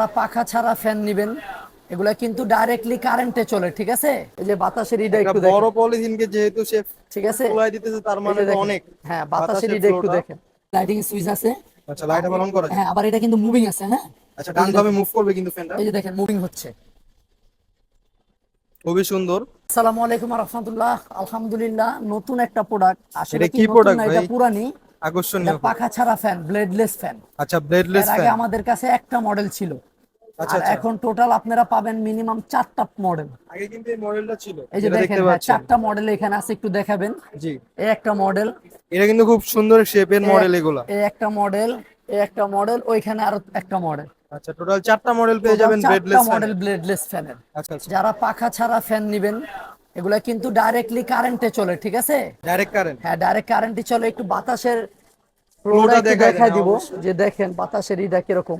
যারা পাখা ছাড়া ফ্যান নিবেন এগুলা কিন্তু ডাইরেক্টলি কারেন্টে চলে, ঠিক আছে? এই যে বাতাসের ইটা একটা একটু বড় দেখেন, পলিথিনকে যেহেতু সে ঠিক আছে? ফুলাই দিতেছে, তার এই মানে যে তো দেখেন, অনেক হ্যাঁ বাতাসের বাতাসের ইটা একটু ফ্লোটা। দেখেন, লাইটিং সুইচ আছে। আচ্ছা, লাইট আর আবার অন করা যায়? হ্যাঁ, আবার এটা কিন্তু মুভিং আছে, হ্যাঁ। আচ্ছা, এই ডান যে বামে দেখেন, মুভ করবে কিন্তু ফ্যানটা। এই যে দেখেন মুভিং হচ্ছে। খুবই সুন্দর। আসসালামু আলাইকুম রাহমাতুল্লাহ। আলহামদুলিল্লাহ, নতুন একটা প্রোডাক্ট, আসলে এটা কি কি নতুন প্রোডাক্ট না, ভাই? এটা পুরানি। এটা আকর্ষণীয় খুব। পাখা ছাড়া ফ্যান, ব্লেডলেস ফ্যান। আচ্ছা, এর ব্লেডলেস আগে ফ্যান। আমাদের কাছে একটা মডেল ছিল, আচ্ছা আর আচ্ছা। এখন টোটাল আপনারা পাবেন মিনিমাম 4টা মডেল। আগে কিন্তু এই মডেলটা ছিল, এই যে যেটা দেখেন, দেখতে হ্যাঁ পাচ্ছেন। 4টা মডেল এখানে আছে, একটু দেখাবেন। জি। এই একটা মডেল, এটা কিন্তু খুব সুন্দর শেপের এই মডেল এগুলা। এই একটা মডেল, এই একটা মডেল, ওইখানে আরো একটা মডেল। আচ্ছা, টোটাল 4টা মডেল পেয়ে টোটাল যাবেন 4টা ব্লেডলেস মডেল ফ্যানের। ব্লেডলেস ফ্যানের। আচ্ছা আচ্ছা। যারা পাখা ছাড়া ফ্যান নিবেন এগুলা কিন্তু ডাইরেক্টলি কারেন্টে চলে, ঠিক আছে? Direct current. হ্যাঁ, ডাইরেক্ট কারেন্টই চলে। একটু বাতাসের ফ্লোটা ফ্লোটা একটু দেখাই দেন, দেখাই হ্যাঁ, দিব, অবশ্যই। যে দেখেন বাতাসের ইটা কিরকম।